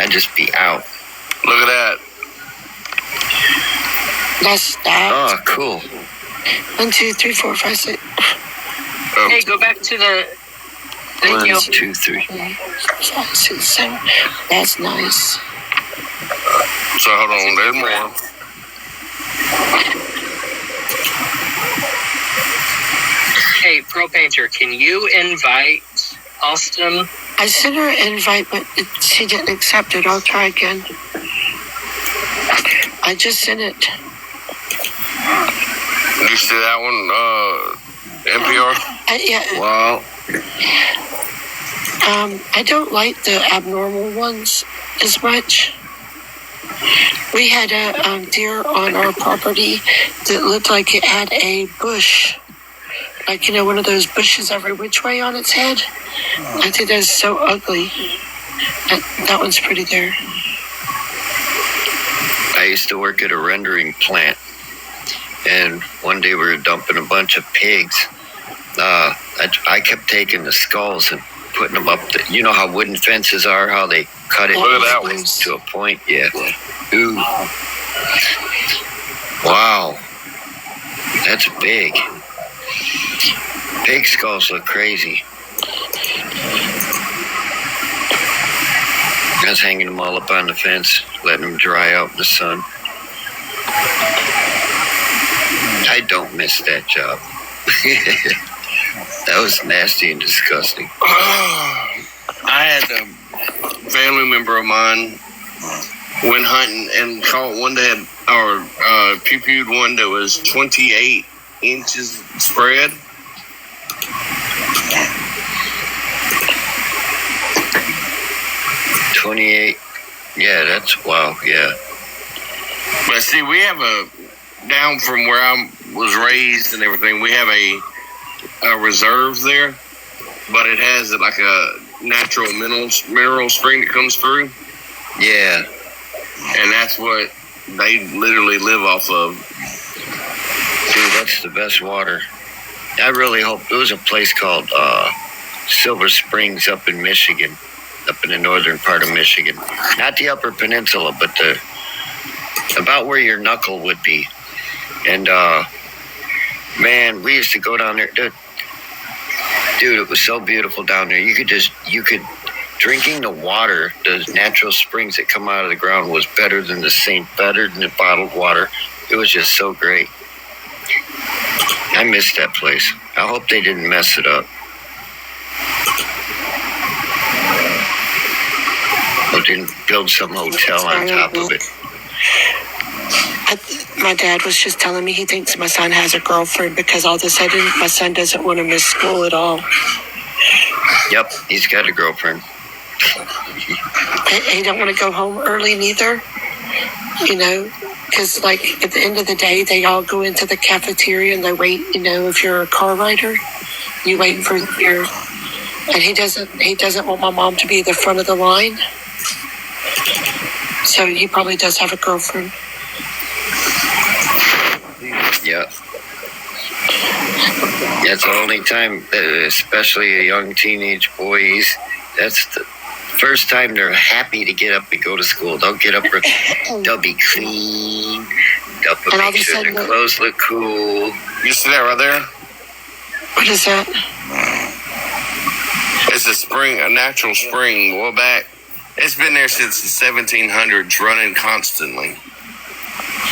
I'd just be out. Look at that. That's that. Oh, cool. 1, 2, 3, 4, 5, 6. Oh. Hey, go back to the. Thank 1, you. 2, 3. 5, 6, 7. That's nice. So hold on, there's more. Hey, Pro Painter, can you invite Austin? I sent her an invite, but she didn't accept it. I'll try again. I just sent it. Did you see that one, NPR? Yeah. Wow. I don't like the abnormal ones as much. We had a deer on our property that looked like it had a bush. Like, one of those bushes every which way on its head. I think that's so ugly. That one's pretty there. I used to work at a rendering plant, and one day we were dumping a bunch of pigs. I kept taking the skulls and putting them up. You know how wooden fences are, how they cut it Look at that one. to a point? Yeah. Ooh. Wow. That's big. Pig skulls look crazy. I was hanging them all up on the fence, letting them dry out in the sun. I don't miss that job. That was nasty and disgusting. I had a family member of mine went hunting and caught one that pew-pewed one that was 28 inches spread. $28. Yeah, that's wow. Yeah. But see, we have down from where I was raised and everything, we have a reserve there, but it has like a natural mineral spring that comes through. Yeah. And that's what they literally live off of. Dude, that's the best water. I really hope there was a place called Silver Springs up in Michigan, up in the northern part of Michigan. Not the Upper Peninsula, but about where your knuckle would be. And man, we used to go down there. Dude, it was so beautiful down there. You could drinking the water, the natural springs that come out of the ground was better than the bottled water. It was just so great. I missed that place. I hope they didn't mess it up. Or didn't build some hotel on top of it. My dad was just telling me he thinks my son has a girlfriend because all of a sudden my son doesn't want to miss school at all. Yep, he's got a girlfriend. He don't want to go home early neither, because like at the end of the day, they all go into the cafeteria and they wait. If you're a car rider, you wait for and he doesn't want my mom to be the front of the line. So he probably does have a girlfriend. Yeah. That's the only time, especially a young teenage boy, that's the first time they're happy to get up and go to school. They'll get up, they'll be clean, they'll make sure their clothes look cool. You see that right there? What is that? It's a natural spring, well back. It's been there since the 1700s, running constantly.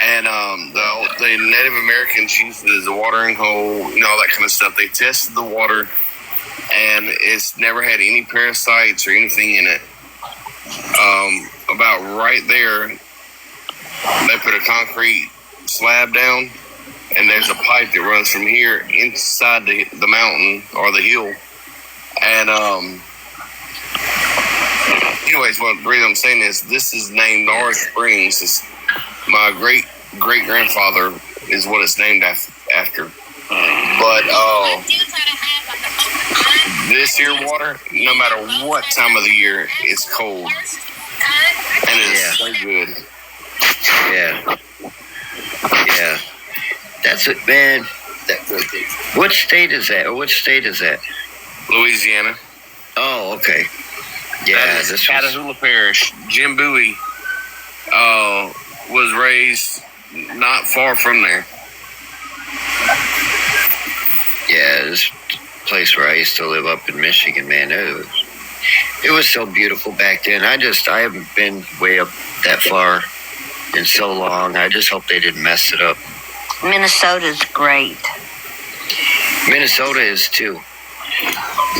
And the Native Americans used it as a watering hole, all that kind of stuff. They tested the water, and it's never had any parasites or anything in it. About right there, they put a concrete slab down, and there's a pipe that runs from here inside the mountain or the hill. And anyways, the reason I'm saying this is named Orange Springs. My great-great-grandfather is what it's named after. But this here water, no matter what time of the year, it's cold. And it's so good. Yeah. Yeah. That's it, man. What state is that? Or which state is that? Louisiana. Oh, okay. Yeah, That is this was, Catahoula Parish. Jim Bowie was raised not far from there. yeah, this place where I used to live up in Michigan, man. It was so beautiful back then. I haven't been way up that far in so long. I just hope they didn't mess it up. Minnesota's great. Minnesota is too.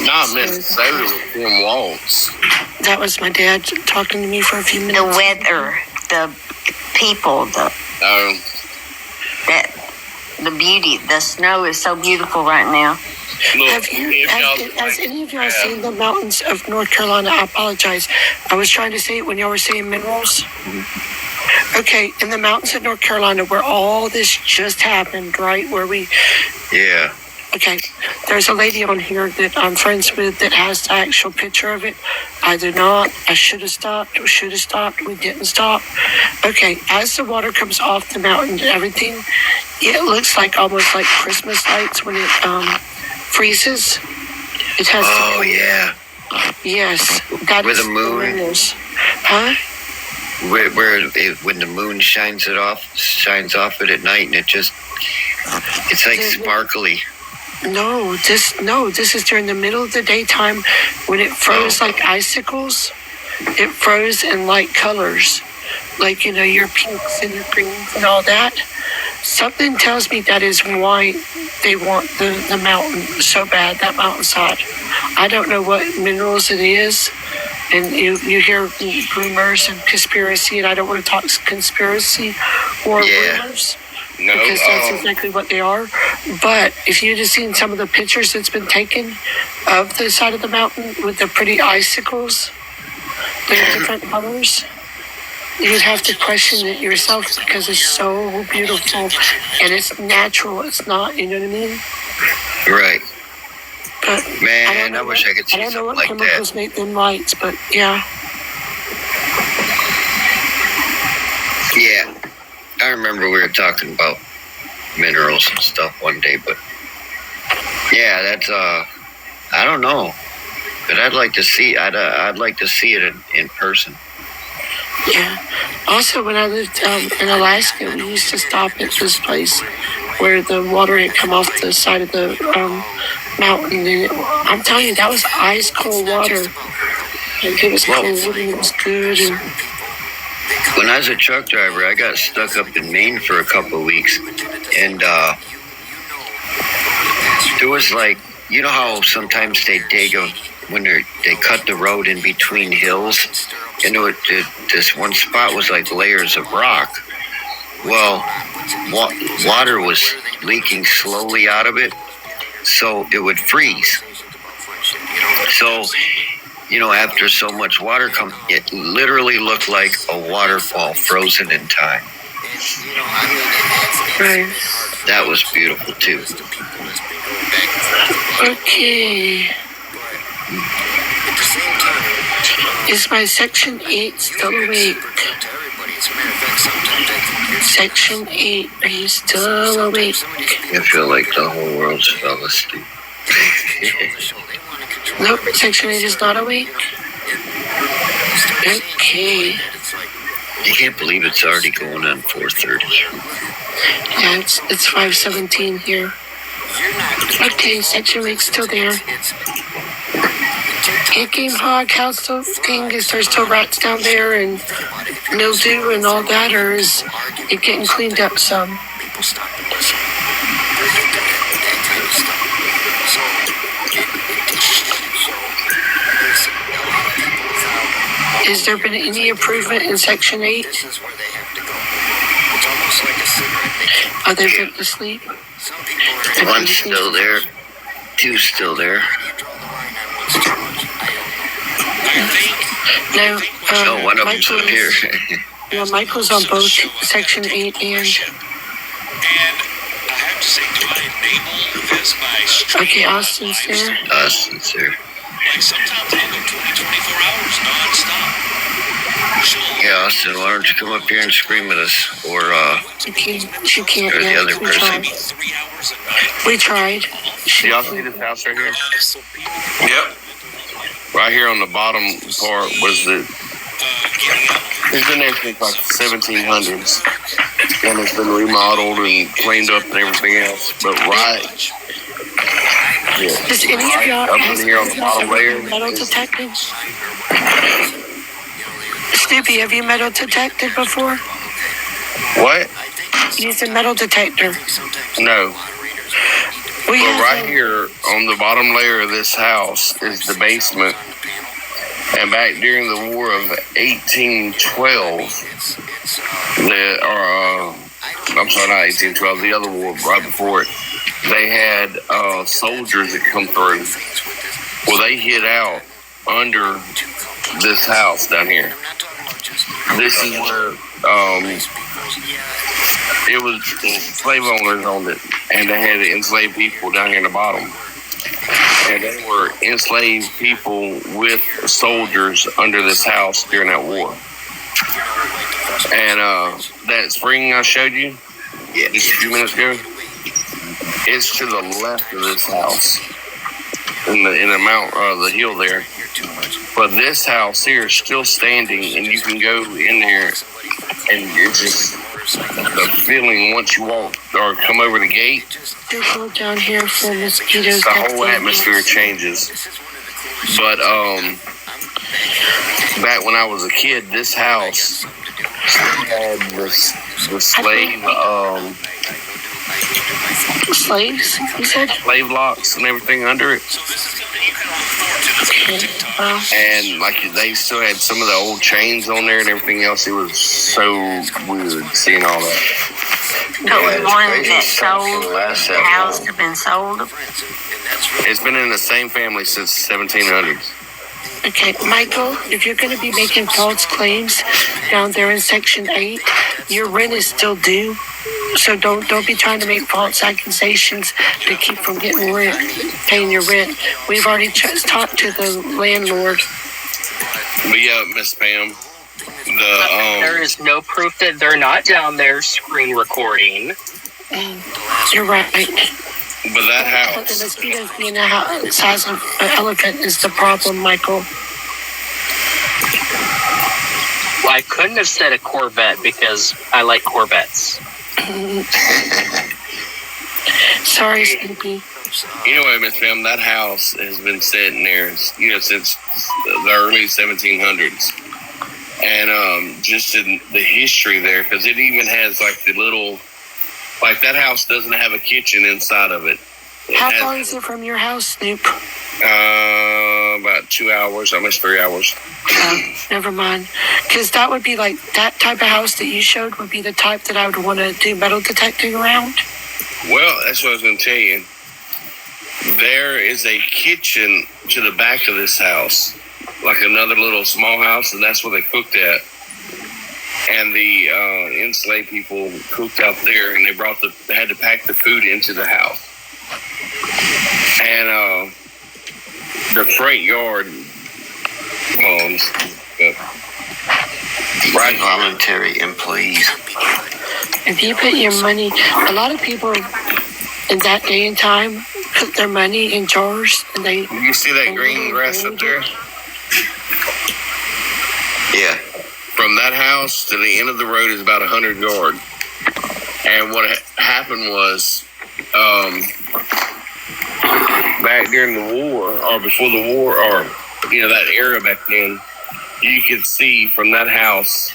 Not Minnesota from Waltz. That was my dad talking to me for a few minutes. The weather, the people, the beauty. The snow is so beautiful right now. Look, Has any of y'all seen the mountains of North Carolina? I apologize. I was trying to say it when y'all were saying minerals. Okay, in the mountains of North Carolina where all this just happened, right? Yeah. Okay, there's a lady on here that I'm friends with that has the actual picture of it. I do not. I should have stopped. We didn't stop. Okay, as the water comes off the mountain and everything, it looks like almost like Christmas lights when it freezes. It has. Oh, yeah. Yes. That With is the moon? Minerals. Huh? When the moon shines off it at night, and it's like sparkly. No, this is during the middle of the daytime when it froze like icicles. It froze in light colors, like, your pinks and your greens and all that. Something tells me that is why they want the mountain so bad, that mountainside. I don't know what minerals it is, and you hear rumors and conspiracy, and I don't want to talk conspiracy or rumors. No, Because that's exactly what they are. But if you'd have seen some of the pictures that's been taken of the side of the mountain with the pretty icicles, the different colors, you'd have to question it yourself because it's so beautiful and it's natural. It's not, you know what I mean? Right. But Man, I wish I could see I don't know something what like chemicals that. make them lights, but yeah. Yeah. I remember we were talking about minerals and stuff one day, but yeah, that's I don't know, but I'd like to see. I'd like to see it in person. Yeah. Also, when I lived in Alaska, we used to stop at this place where the water had come off the side of the mountain, and I'm telling you, that was ice cold water. Like, it was cold and it was good. And When I was a truck driver, I got stuck up in Maine for a couple of weeks, and there was like, you know how sometimes they dig when they cut the road in between hills, and this one spot was like layers of rock. Well, water was leaking slowly out of it, so it would freeze. So, after so much water comes, it literally looked like a waterfall frozen in time. right. That was beautiful too. Okay. Is my Section 8 still awake? Section 8, are you still awake? I feel like the whole world's fell asleep. Nope, Section 8 is not awake. Okay. You can't believe it's already going on 4:30. Yeah, it's 5:17 here. Okay, Section 8's still there. Hey, Game Hog, how's the thing? Is there still rats down there and mildew and all that, or is it getting cleaned up some? Has there been any improvement in Section 8? Are they put to sleep? One's still there. Two's still there. No, Oh, one of them's up here. Yeah, Michael's on both Section 8 and... Okay, Austin's there. Austin's there. Yeah, Austin, why don't you come up here and scream at us? Or, She can't or the yet. other person. We tried. Do y'all see this house right here? Yep. right here on the bottom part was the. It's been there since like the 1700s, and it's been remodeled and cleaned up and everything else. But Does any of y'all up in here on the bottom layer, metal detected? Snoopy, have you metal detected before? what? Use a metal detector. No. We But have right here on the bottom layer of this house is the basement. And back during the War of 1812, I'm sorry, not 1812, the other war right before it, they had soldiers that come through. Well, they hid out under this house down here. This is where it was slave owners owned it, and they had enslaved people down here in the bottom. And they were enslaved people with soldiers under this house during that war. And that spring I showed you just a few minutes ago, it's to the left of this house in the mount, the hill there. But this house here is still standing, and you can go in there, and it's just the feeling once you walk or come over the gate. Go down here for mosquitoes. The whole atmosphere changes. But back when I was a kid, this house had the slave slaves, you said? slave locks and everything under it. Okay. Wow. And like they still had some of the old chains on there and everything else. It was so weird seeing all that. The one that sold, the house had been sold. It's been in the same family since 1700s. Okay, Michael, if you're going to be making false claims down there in Section 8, your rent is still due. So don't be trying to make false accusations to keep from getting rent, paying your rent. We've already talked to the landlord. But yeah, Miss Pam, there is no proof that they're not down there screen recording. You're right. but that But the house, mosquitoes being the size of an elephant is the problem, Michael. Well, I couldn't have said a Corvette because I like Corvettes. Sorry, Snoopy. anyway, Miss Pam, that house has been sitting there, since the early 1700s. And just in the history there, because it even has like the little, like that house doesn't have a kitchen inside of it. How far is it from your house, Snoop? About 2 hours, almost 3 hours. Never mind. Because that would be like, that type of house that you showed would be the type that I would want to do metal detecting around. Well, that's what I was going to tell you. There is a kitchen to the back of this house, like another little small house, and that's where they cooked at. And the enslaved people cooked out there, and they had to pack the food into the house. And the front yard, Right, voluntary employees. If you put your money, a lot of people in that day and time put their money in jars, and they. You see that green grass up there? Yeah. From that house to the end of the road is about 100 yards. And what happened was, back during the war, or before the war, or that era back then, you could see from that house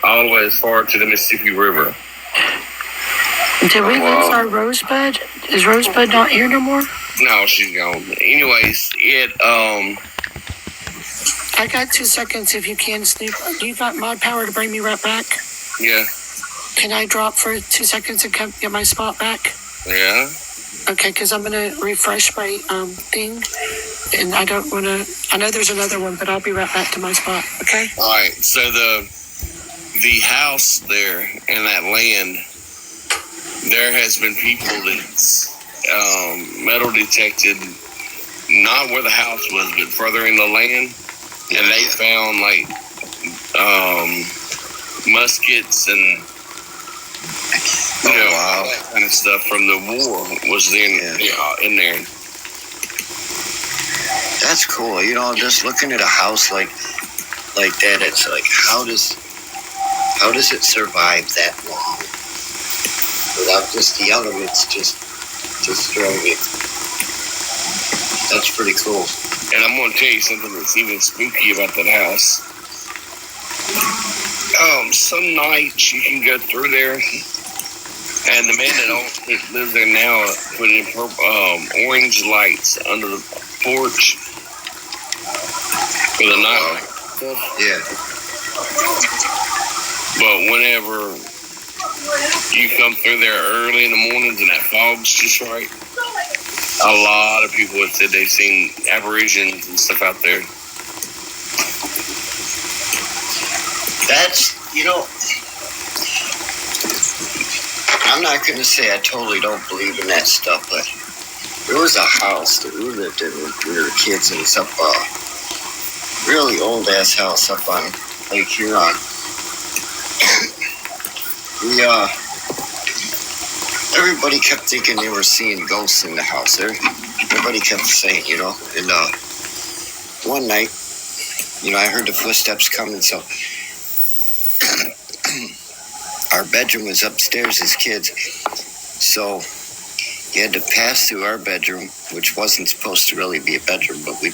all the way as far to the Mississippi River. Did we lose our Rosebud? Is Rosebud not here no more? No, she's gone. Anyways, I got 2 seconds if you can, Snoop. Do you got mod power to bring me right back? Yeah. Can I drop for 2 seconds and come get my spot back? Yeah. Okay, because I'm going to refresh my thing. And I don't want to... I know there's another one, but I'll be right back to my spot, okay? All right. So the house there and that land, there has been people that's metal detected, not where the house was, but further in the land. And they found like muskets and all that kind of stuff from the war was in there. That's cool. You know, just looking at a house like that, it's like, how does it survive that long without just the elements just destroying it? That's pretty cool. And I'm going to tell you something that's even spooky about that house. Some nights you can go through there, and the man that lives there now put in orange lights under the porch for the night. Yeah. But whenever you come through there early in the mornings and that fog's just right, a lot of people have said they've seen apparitions and stuff out there. That's, you know, I'm not going to say I totally don't believe in that stuff, but there was a house that we lived in when we were kids, and it's up really old-ass house up on Lake Huron. Everybody kept thinking they were seeing ghosts in the house. Everybody kept saying, you know, and one night, you know, I heard the footsteps coming, so our bedroom was upstairs as kids, so you had to pass through our bedroom, which wasn't supposed to really be a bedroom, but we